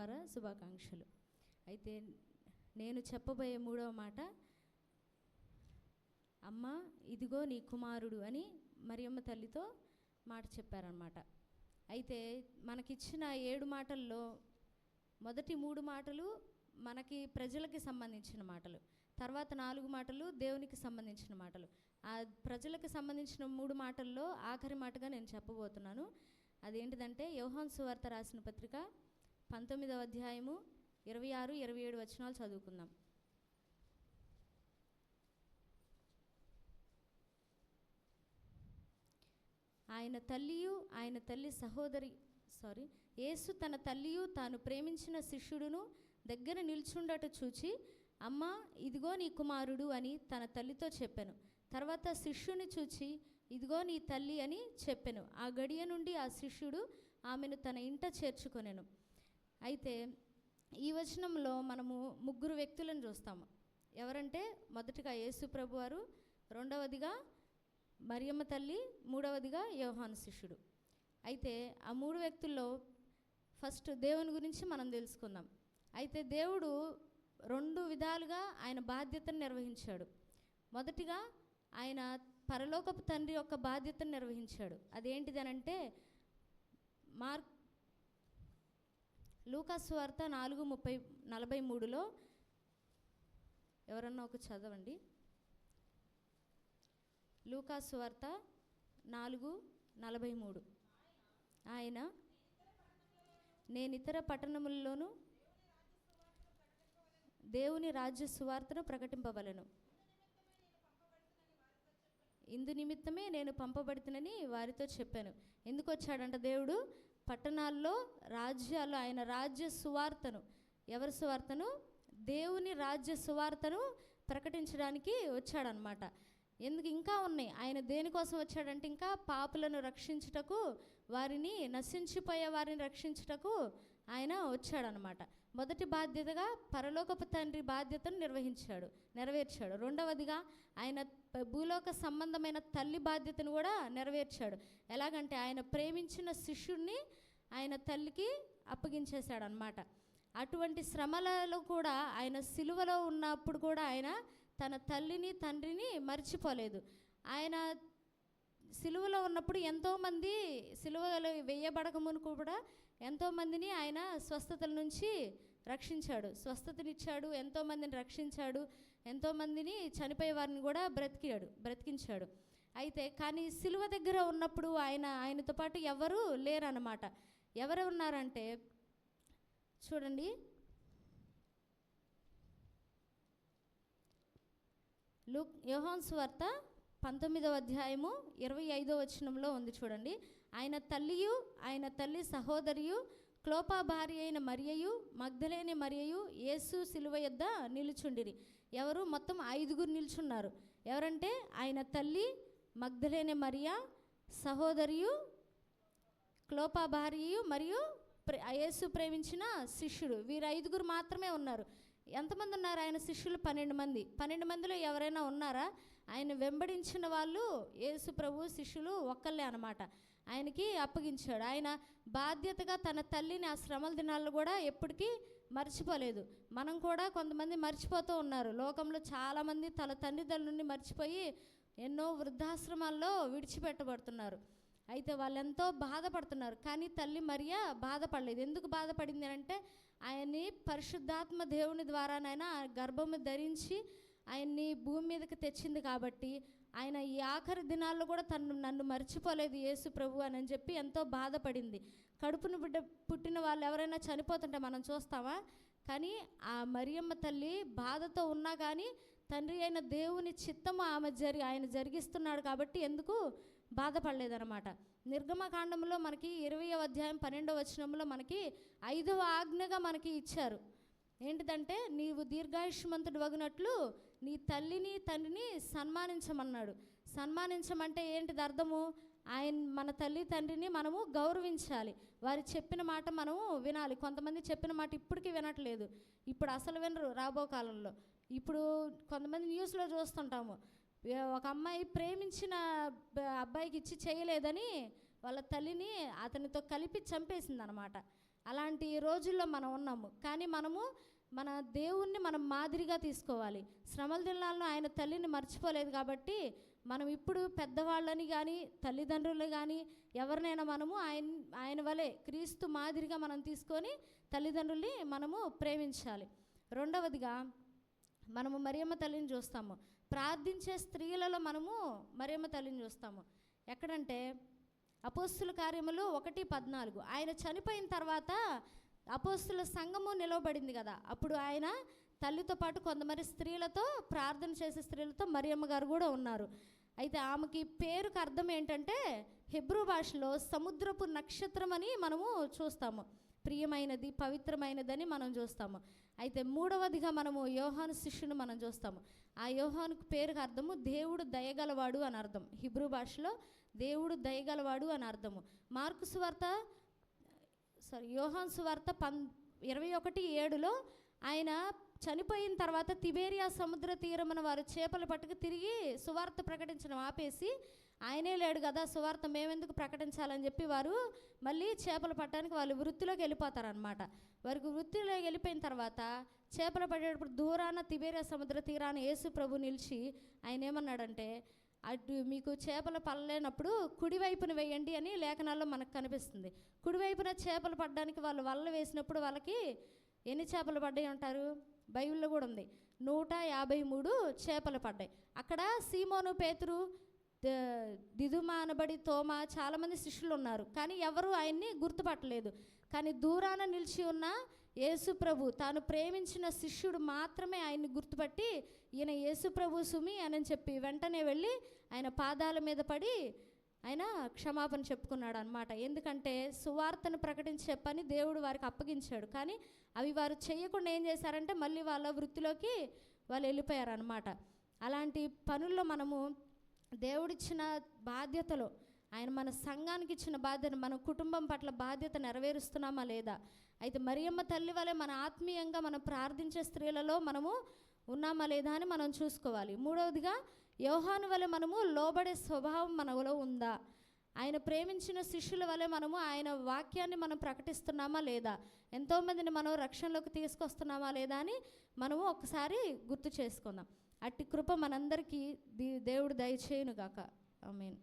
శుభవార శుభాకాంక్షలు. అయితే నేను చెప్పబోయే మూడవ మాట, అమ్మ ఇదిగో నీ కుమారుడు అని మరియమ్మ తల్లితో మాట చెప్పారనమాట. అయితే మనకిచ్చిన 7 మాటల్లో మొదటి 3 మాటలు మనకి ప్రజలకి సంబంధించిన మాటలు, తర్వాత 4 మాటలు దేవునికి సంబంధించిన మాటలు. ఆ ప్రజలకు సంబంధించిన 3 మాటల్లో ఆఖరి మాటగా నేను చెప్పబోతున్నాను. అదేంటిదంటే యోహాను సువార్త రాసిన పత్రిక 19వ అధ్యాయము 26, 27 వచనాలు చదువుకుందాం. ఆయన తల్లి సహోదరి యేసు తన తల్లియు తాను ప్రేమించిన శిష్యుడును దగ్గర నిల్చుండట చూచి, అమ్మ ఇదిగో నీ కుమారుడు అని తన తల్లితో చెప్పెను. తర్వాత శిష్యుని చూచి, ఇదిగో నీ తల్లి అని చెప్పెను. ఆ గడియ నుండి ఆ శిష్యుడు ఆమెను తన ఇంట చేర్చుకొనెను. అయితే ఈ వచనంలో మనము 3 వ్యక్తులను చూస్తాము. ఎవరంటే మొదటిగా యేసు ప్రభువారు, రెండవదిగా మరియమ్మ తల్లి, మూడవదిగా యోహాను శిష్యుడు. అయితే ఆ 3 వ్యక్తుల్లో ఫస్ట్ దేవుని గురించి మనం తెలుసుకుందాం. అయితే దేవుడు 2 విధాలుగా ఆయన బాధ్యతను నిర్వహించాడు. మొదటిగా ఆయన పరలోకపు తండ్రి యొక్క బాధ్యతను నిర్వహించాడు. అదేంటిదనంటే లూకాసు వార్త 4:43లో ఎవరన్నా ఒక చదవండి. లూకాసు వార్త 4:43. ఆయన నేను ఇతర పట్టణములలోనూ దేవుని రాజ్య సువార్తను ప్రకటింపవలెను, ఇందు నిమిత్తమే నేను పంపబడుతునని వారితో చెప్పాను. ఎందుకు వచ్చాడంట దేవుడు? పట్టణాల్లో, రాజ్యాల్లో ఆయన రాజ్య సువార్తను, ఎవరి సువార్తను? దేవుని రాజ్య సువార్తను ప్రకటించడానికి వచ్చాడనమాట. ఎందుకు ఇంకా ఉన్నాయి. ఆయన దేనికోసం వచ్చాడంటే ఇంకా పాపులను రక్షించుటకు, వారిని నశించిపోయే వారిని రక్షించుటకు ఆయన వచ్చాడనమాట. మొదటి బాధ్యతగా పరలోకపు తండ్రి బాధ్యతను నెరవేర్చాడు. రెండవదిగా ఆయన భూలోక సంబంధమైన తల్లి బాధ్యతను కూడా నెరవేర్చాడు. ఎలాగంటే ఆయన ప్రేమించిన శిష్యుడిని ఆయన తల్లికి అప్పగించేశాడనమాట. అటువంటి శ్రమలలో కూడా ఆయన సిలువలో ఉన్నప్పుడు కూడా ఆయన తన తల్లిని తండ్రిని మర్చిపోలేదు. ఆయన సిలువలో ఉన్నప్పుడు ఎంతోమంది, సిలువలో వేయబడక మునుపు కూడా ఎంతోమందిని ఆయన స్వస్థతల నుంచి రక్షించాడు, స్వస్థతనిచ్చాడు, ఎంతోమందిని రక్షించాడు, ఎంతోమందిని చనిపోయే వారిని కూడా బ్రతికించాడు. అయితే కానీ సిలువ దగ్గర ఉన్నప్పుడు ఆయనతో పాటు ఎవరు లేరన్నమాట. ఎవరు ఉన్నారంటే చూడండి, యోహాను సువార్త 19వ అధ్యాయము 25వ వచనంలో ఉంది చూడండి. ఆయన తల్లి సహోదరియు, క్లోపా భార్య అయిన మరియయు, మగ్దలేని మరియయు యేసు సిలువ యొద్ద నిలుచుండిరి. ఎవరు? మొత్తం 5 నిల్చున్నారు. ఎవరంటే ఆయన తల్లి, మగ్దలేని మరియ, సహోదరియు, క్లోపా భార్యయు మరియు యేసు ప్రేమించిన శిష్యుడు. వీరు 5 మాత్రమే ఉన్నారు. ఎంతమంది ఉన్నారు ఆయన శిష్యులు? 12 మంది. 12 మందిలో ఎవరైనా ఉన్నారా? ఆయన వెంబడించిన వాళ్ళు యేసు ప్రభు శిష్యులు ఒక్కళ్ళే అనమాట. ఆయనకి అప్పగించాడు. ఆయన బాధ్యతగా తన తల్లిని ఆ శ్రమల దినాల్లో కూడా ఎప్పటికీ మర్చిపోలేదు. మనం కూడా కొంతమంది మర్చిపోతూ ఉన్నారు. లోకంలో చాలామంది తన తండ్రిదండ్రుల నుండి మర్చిపోయి ఎన్నో వృద్ధాశ్రమాల్లో విడిచిపెట్టబడుతున్నారు. అయితే వాళ్ళు ఎంతో బాధపడుతున్నారు. కానీ తల్లి మరియ బాధపడలేదు. ఎందుకు బాధపడింది అంటే ఆయన్ని పరిశుద్ధాత్మ దేవుని ద్వారానైనా గర్భము ధరించి ఆయన్ని భూమి మీదకి తెచ్చింది కాబట్టి ఆయన ఈ ఆఖరి దినాల్లో కూడా నన్ను మర్చిపోలేదు యేసు ప్రభు అని చెప్పి ఎంతో బాధపడింది. కడుపును పుట్టిన వాళ్ళు ఎవరైనా చనిపోతుంటే మనం చూస్తామా? కానీ ఆ మరియమ్మ తల్లి బాధతో ఉన్నా కానీ తండ్రి అయిన దేవుని చిత్తము ఆయన జరిగిస్తున్నాడు కాబట్టి ఎందుకు బాధపడలేదన్నమాట. నిర్గమకాండంలో మనకి 20వ అధ్యాయం 12వ వచనంలో మనకి 5వ ఆజ్ఞగా మనకి ఇచ్చారు. ఏంటిదంటే నీవు దీర్ఘాయుష్మంతుడు వగినట్లు నీ తల్లిని తండ్రిని సన్మానించమన్నాడు. సన్మానించమంటే ఏంటిది అర్థము? మన తల్లి తండ్రిని మనము గౌరవించాలి. వారు చెప్పిన మాట మనము వినాలి. కొంతమంది చెప్పిన మాట ఇప్పటికీ వినట్లేదు. ఇప్పుడు అసలు వినరు రాబో కాలంలో. ఇప్పుడు కొంతమంది న్యూస్లో చూస్తుంటాము, ఒక అమ్మాయి ప్రేమించిన అబ్బాయికి ఇచ్చి చేయలేదని వాళ్ళ తల్లిని అతనితో కలిపి చంపేసింది అనమాట. అలాంటి రోజుల్లో మనం ఉన్నాము. కానీ మనము మన దేవుణ్ణి మనం మాదిరిగా తీసుకోవాలి. శ్రమల దినాల్లో ఆయన తల్లిని మర్చిపోలేదు కాబట్టి మనం ఇప్పుడు పెద్దవాళ్ళని కానీ తల్లిదండ్రులు కానీ ఎవరినైనా మనము ఆయన వలె క్రీస్తు మాదిరిగా మనం తీసుకొని తల్లిదండ్రుల్ని మనము ప్రేమించాలి. రెండవదిగా మనము మరియమ్మ తల్లిని చూస్తాము. ప్రార్థించే స్త్రీలలో మనము మరియమ్మ తల్లిని చూస్తాము. ఎక్కడంటే అపోస్తుల కార్యములు 1:14. ఆయన చనిపోయిన తర్వాత అపోస్తుల సంఘము నిలవబడింది కదా, అప్పుడు ఆయన తల్లితో పాటు కొంతమంది స్త్రీలతో, ప్రార్థన చేసే స్త్రీలతో మరియమ్మ గారు కూడా ఉన్నారు. అయితే ఆమెకి పేరుకు అర్థం ఏంటంటే హెబ్రూ భాషలో సముద్రపు నక్షత్రం అని మనము చూస్తాము. ప్రియమైనది, పవిత్రమైనదని మనం చూస్తాము. అయితే మూడవదిగా మనము యోహాను శిష్యుని మనం చూస్తాము. ఆ యోహానుకు పేరుకు అర్థము దేవుడు దయగలవాడు అని అర్థం. హిబ్రూ భాషలో దేవుడు దయగలవాడు అని అర్థము. యోహాను సువార్త 21:7 ఆయన చనిపోయిన తర్వాత తిబేరియా సముద్ర తీరమున వారు చేపలు పట్టుకు తిరిగి సువార్త ప్రకటించడం ఆపేసి, ఆయనే లేడు కదా సువార్త మేమెందుకు ప్రకటించాలని చెప్పి వారు మళ్ళీ చేపలు పట్టడానికి వాళ్ళు వృత్తిలోకి వెళ్ళిపోతారనమాట. వారికి వృత్తిలోకి వెళ్ళిపోయిన తర్వాత చేపలు పట్టేటప్పుడు దూరాన తిబేరియా సముద్ర తీరాన యేసు ప్రభు నిలిచి ఆయన ఏమన్నాడంటే, అటు మీకు చేపలు పడలేనప్పుడు కుడివైపున వేయండి అని లేఖనాల్లో మనకు కనిపిస్తుంది. కుడివైపున చేపలు పడడానికి వాళ్ళు వల్ల వేసినప్పుడు వాళ్ళకి ఎన్ని చేపలు పడ్డాయి అంటారు? బైబిల్లో కూడా ఉంది, 153 చేపలు పడ్డాయి. అక్కడ సీమోను, పేతురు, దిదుమ అనబడి తోమా చాలామంది శిష్యులు ఉన్నారు, కానీ ఎవరు ఆయన్ని గుర్తుపట్టలేదు. కానీ దూరాన నిలిచి ఉన్న యేసు ప్రభు, తాను ప్రేమించిన శిష్యుడు మాత్రమే ఆయన్ని గుర్తుపట్టి ఈయన యేసు ప్రభు సుమి అని చెప్పి వెంటనే వెళ్ళి ఆయన పాదాల మీద పడి ఆయన క్షమాపణ చెప్పుకున్నాడు అనమాట. ఎందుకంటే సువార్తను ప్రకటించే పని దేవుడు వారికి అప్పగించాడు, కానీ అవి వారు చేయకుండా ఏం చేశారంటే మళ్ళీ వాళ్ళ వృత్తిలోకి వాళ్ళు వెళ్ళిపోయారనమాట. అలాంటి పనుల్లో మనము దేవుడిచ్చిన బాధ్యతలో, ఆయన మన సంఘానికి ఇచ్చిన బాధ్యత, మన కుటుంబం పట్ల బాధ్యత నెరవేరుస్తున్నామా లేదా? అయితే మరియమ్మ తల్లి వలె మన ఆత్మీయంగా మనం ప్రార్థించే స్త్రీలలో మనము ఉన్నామా లేదా అని మనం చూసుకోవాలి. మూడవదిగా యోహాను వలె మనము లోబడే స్వభావం మనలో ఉందా? ఆయన ప్రేమించిన శిష్యుల వలె మనము ఆయన వాక్యాన్ని మనం ప్రకటిస్తున్నామా లేదా? ఎంతోమందిని మనం రక్షణలోకి తీసుకొస్తున్నామా లేదా అని మనము ఒకసారి గుర్తు చేసుకుందాం. అట్టి కృప మనందరికీ దేవుడు దయచేయునుగాక. ఆమేన్.